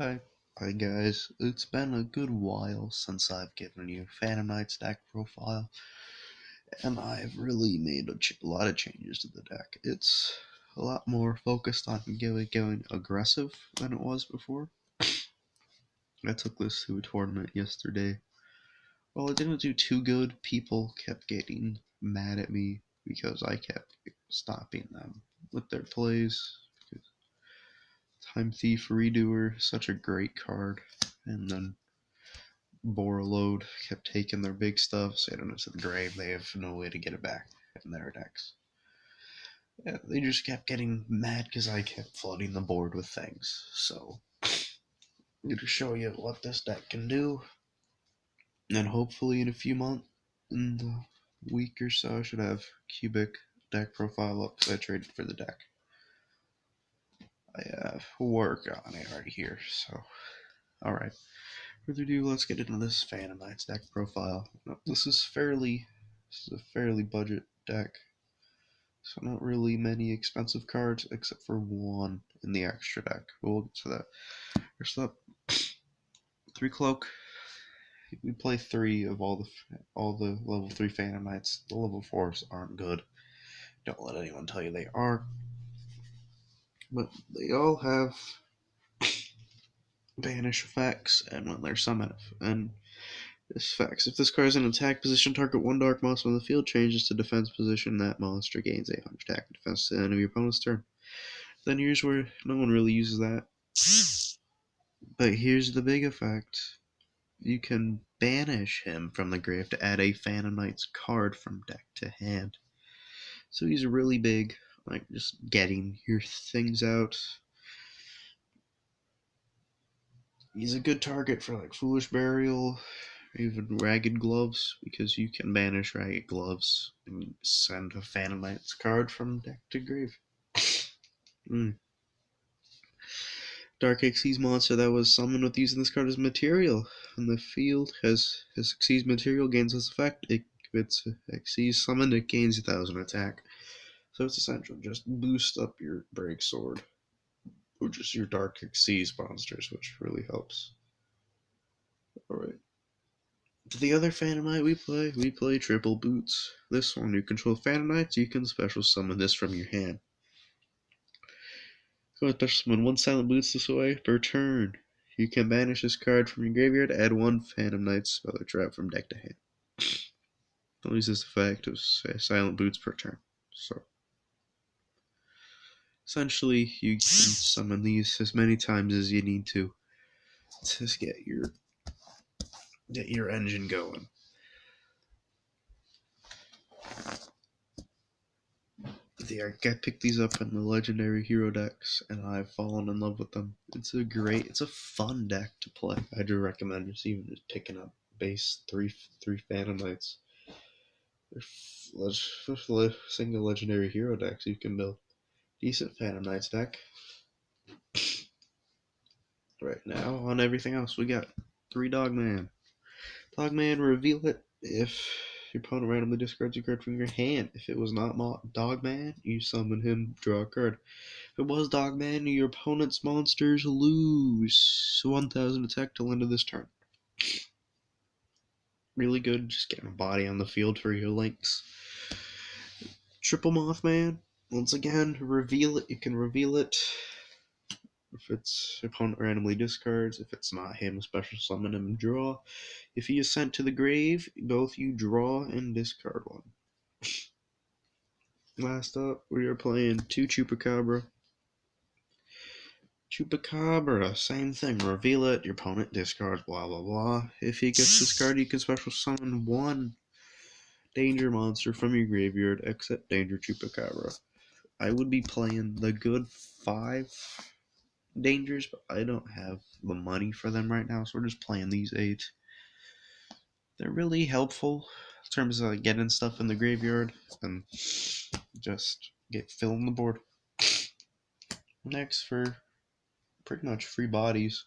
Hi. Hi guys, it's been a good while since I've given you Phantom Knight's deck profile, and I've really made a lot of changes to the deck. It's a lot more focused on going aggressive than it was before. I took this to a tournament yesterday. While it didn't do too good, people kept getting mad at me because I kept stopping them with their plays. Time Thief Redoer, such a great card, and then Borreload kept taking their big stuff, sending it to the grave. They have no way to get it back in their decks. Yeah, they just kept getting mad because I kept flooding the board with things. So, I'm going to show you what this deck can do, and hopefully in a few months, in the week or so, I should have Cubic deck profile up because I traded for the deck. I have work on it right here, so alright. Further ado, let's get into this Phantom Knights deck profile. This is a fairly budget deck, so not really many expensive cards except for one in the extra deck. We'll get to that. First up, 3 Cloak. We play three of all the level 3 Phantom Knights. The level 4s aren't good. Don't let anyone tell you they are. But they all have banish effects, and when they're summoned, and this effects. If this card is in attack position, target one dark monster on the field changes to defense position. That monster gains 800 attack and defense to the end of your opponent's turn. Then here's where no one really uses that. But here's the big effect. You can banish him from the grave to add a Phantom Knight's card from deck to hand. So he's really big, like just getting your things out. He's a good target for like Foolish Burial, or even Ragged Gloves, because you can banish Ragged Gloves and send a Phantom Knight's card from deck to grave. Mm. Dark Xyz monster that was summoned with using this card as material on the field has his Xyz material gains this effect. If it's Xyz summoned, it gains 1000 attack. So it's essential. Just boost up your Break Sword, or just your Dark Xyz monsters, which really helps. Alright. To the other Phantom Knight we play Triple Boots. This one, you control Phantom Knights, you can special summon this from your hand. Go and special summon one Silent Boots this way per turn. You can banish this card from your graveyard, add one Phantom Knight spell or trap from deck to hand. I'll use this effect of Silent Boots per turn. So, essentially, you can summon these as many times as you need to get your engine going. I picked these up in the legendary hero decks, and I've fallen in love with them. It's a fun deck to play. I do recommend just picking up base three Phantom Knights. They're single legendary hero decks. You can build decent Phantom Knights deck. Right now, on everything else, we got 3 Dogman. Dogman, reveal it if your opponent randomly discards a card from your hand. If it was not Dogman, you summon him, draw a card. If it was Dogman, your opponent's monsters lose 1000 attack till end of this turn. Really good, just getting a body on the field for your links. Triple Mothman, once again, reveal it. You can reveal it if its opponent randomly discards. If it's not him, special summon him and draw. If he is sent to the grave, both you draw and discard one. Last up, we are playing 2 Chupacabra. Chupacabra, same thing. Reveal it, your opponent discards, blah blah blah. If he gets discarded, you can special summon one danger monster from your graveyard, except Danger Chupacabra. I would be playing the good 5 dangers, but I don't have the money for them right now, so we're just playing these 8. They're really helpful in terms of getting stuff in the graveyard and just filling the board. Next, for pretty much free bodies,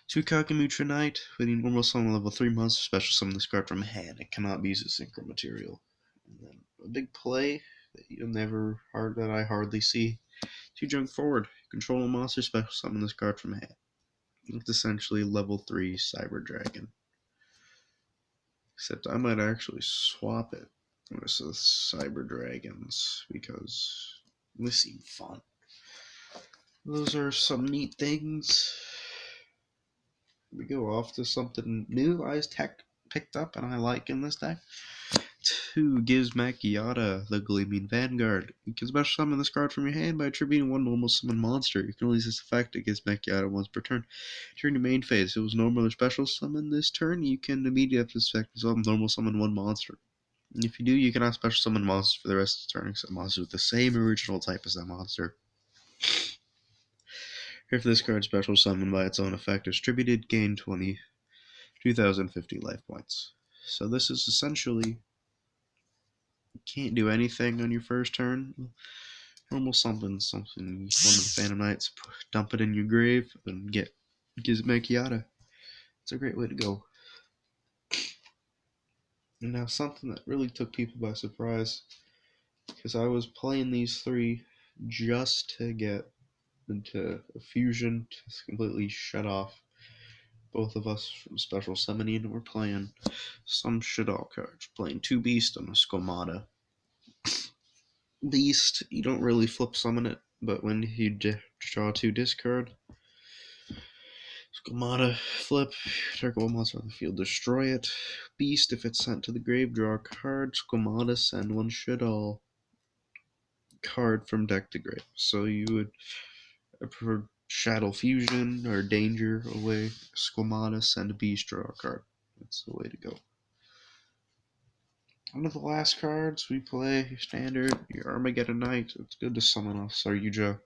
2 Kakamutra Knight, with a normal summon level 3 monster, special summon this card from hand. It cannot be used as synchro material. And then a big play that I hardly see. 2 Junk Forward, control a monster, special summon this card from hand. It's essentially level 3 Cyber Dragon. Except I might actually swap it with the Cyber Dragons because they seem fun. Those are some neat things. We go off to something new I picked up and I like in this deck. 2 gives Macchiata, the Gleaming Vanguard. You can special summon this card from your hand by attributing 1 normal summon monster. You can only use this effect against Macchiata once per turn. During your main phase, if it was normal or special summon this turn, you can immediately after this effect normal summon 1 monster. And if you do, you cannot special summon monsters for the rest of the turn except monsters with the same original type as that monster. If this card special summoned by its own effect is distributed, gain 2,050 life points. So this is essentially, you can't do anything on your first turn. Normal summon something, use one of the Phantom Knights, dump it in your grave, and gives Macchiata. It's a great way to go. And now something that really took people by surprise, because I was playing these 3 just to get into a fusion to completely shut off both of us from special summoning, and we're playing some Shaddoll cards. Playing 2 Beast and a Squamata. Beast, you don't really flip summon it, but when you draw 2 discard, Squamata, flip, target 1 monster on the field, destroy it. Beast, if it's sent to the grave, draw a card. Squamata, send 1 Shaddoll card from deck to grave. So you would prefer Shadow Fusion or Danger away. Squamata, send a Beast, draw a card. That's the way to go. One of the last cards we play, your standard, your Armageddon Knight. It's good to summon off Saryuja.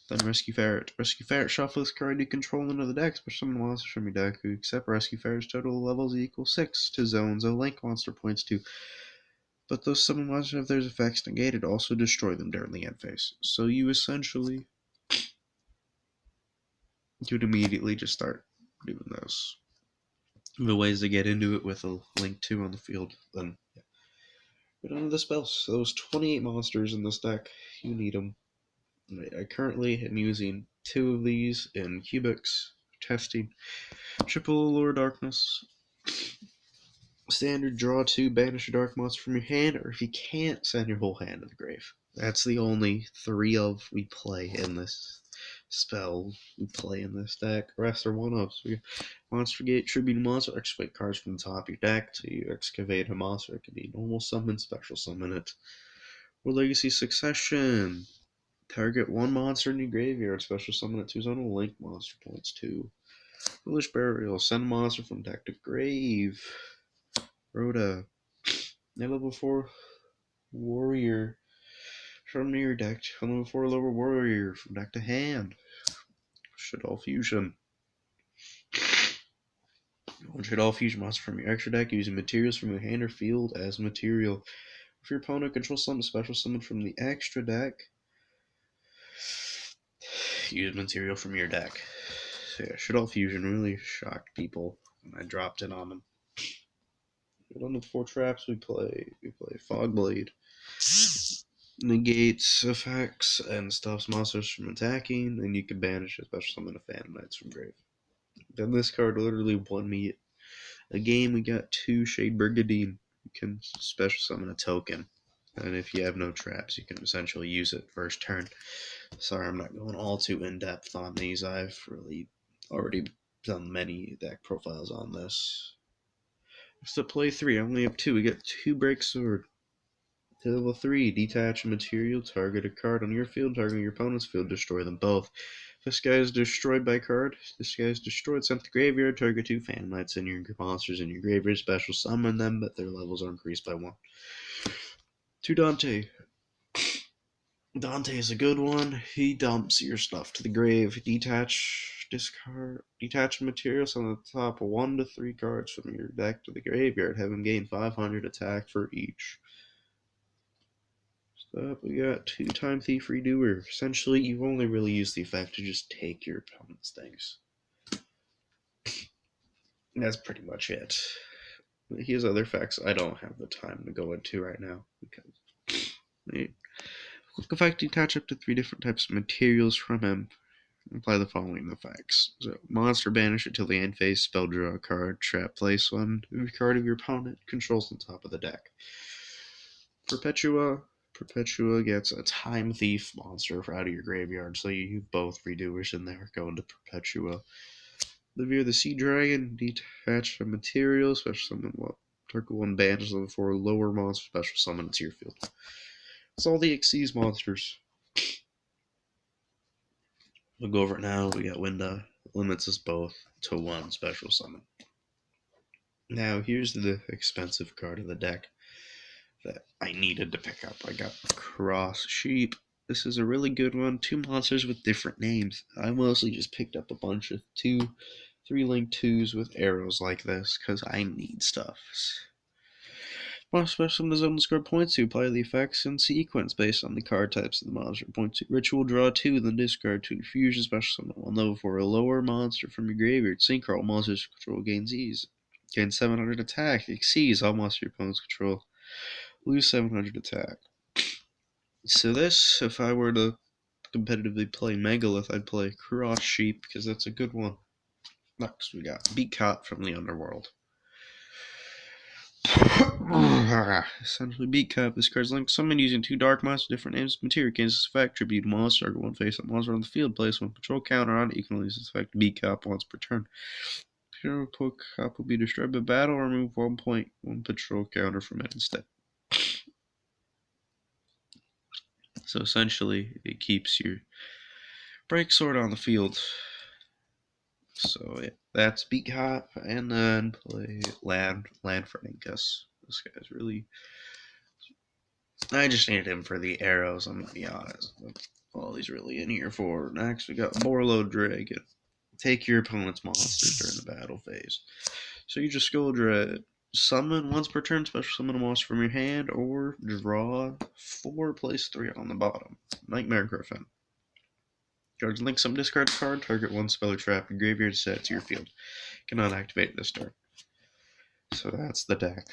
Then Rescue Ferret. Rescue Ferret, shuffle this card you control into the deck, but summon monsters from your deck who accept Rescue Ferret's total levels equals 6 to zones of link monster points 2. But those summon monsters have their effects negated, also destroy them during the end phase. So you essentially would immediately just start doing those. The ways to get into it with a link 2 on the field, then yeah. Get on to the spells. Those 28 monsters in this deck, you need them. I currently am using 2 of these in Cubics, testing. Triple Allure Darkness. Standard, draw 2, banish a dark monster from your hand, or if you can't, send your whole hand to the grave. That's the only 3 of we play in this spell we play in this deck. The rest are 1-ofs. We Monster Gate, tribute a monster, excavate cards from the top of your deck till you excavate a monster. It can be normal summon, special summon it. Or Legacy Succession. Target 1 monster in your graveyard, special summon it to zone link monster points 2. Foolish Burial, send a monster from deck to grave. Rhoda, a level 4 warrior from your deck. A level 4 lower warrior from deck to hand. Shaddoll Fusion. One Shaddoll Fusion monster from your extra deck using materials from your hand or field as material. If your opponent controls some special summon from the extra deck, use material from your deck. So yeah, Shaddoll Fusion really shocked people when I dropped it on them. But on the 4 traps we play Fogblade. Negates effects and stops monsters from attacking, and you can banish a special summon of Phantom Knights from grave. Then this card literally won me a game. We got 2 Shade Brigandine. You can special summon a token, and if you have no traps, you can essentially use it first turn. Sorry, I'm not going all too in-depth on these. I've really already done many deck profiles on this. To play 3, I only have 2. We got 2 Break Sword. To level 3, detach a material, target a card on your field, target your opponent's field, destroy them both. If this guy is destroyed by card, this guy is destroyed, sent to the graveyard, target 2 Phantom Knights in your monsters in your graveyard, special summon them, but their levels are increased by 1. To Dante. Dante is a good one. He dumps your stuff to the grave. Detach materials on the top 1 to 3 cards from your deck to the graveyard. Have him gain 500 attack for each. Up, we got 2 Time Thief Redoer. Essentially, you only really use the effect to just take your opponent's things. And that's pretty much it. He has other effects I don't have the time to go into right now because quick effect, detach up to 3 different types of materials from him. apply the following effects. So, monster banish until the end phase, spell draw a card, trap place one. Every card of your opponent controls on top of the deck. Perpetua. Perpetua gets a Time Thief monster out of your graveyard, so you both redoers in there go into Perpetua. Levere the Sea Dragon, detach a material, special summon what? Target one banishes level 4 lower monster, special summon to your field. That's all the Xyz monsters. We'll go over it now. We got Winda, limits us both to one special summon. Now, here's the expensive card of the deck that I needed to pick up. I got Cross Sheep. This is a really good one. 2 monsters with different names. I mostly just picked up a bunch of 3-link 2s with arrows like this because I need stuff. Monster special summon the zone score points to apply the effects in sequence based on the card types of the monster. Point 2. Ritual draw 2, then discard 2. Fusion special summon 1 level 4 a lower monster from your graveyard. Synchro, all monsters control gains ease. Gain 700 attack. Exceeds all monster your opponent's control. Lose 700 attack. So this, if I were to competitively play Megalith, I'd play Cross Sheep because that's a good one. Next, we got Beat Cop from the Underworld. Essentially, Beat Cop. This card's linked summon using 2 dark monsters, different names, material gains this effect, tribute monster, target one face up monster on the field, place one control counter on it, you can only use this effect Beat Cop once per turn. Patrol Cop will be destroyed by battle, remove 1.1 patrol counter from it instead. So essentially, it keeps your break sword on the field. So yeah, that's Beat Cop, and then play Land for Incus. This guy's really. I just needed him for the arrows, I'm gonna be honest. That's all he's really in here for. Next, we got Borlo Dragon. Take your opponent's monsters during the battle phase. So you just go summon once per turn, special summon a monster from your hand, or draw 4, place 3 on the bottom. Nightmare Griffin. Cards link some discard card, target one spell or trap, your graveyard set to your field. Cannot activate this turn. So that's the deck.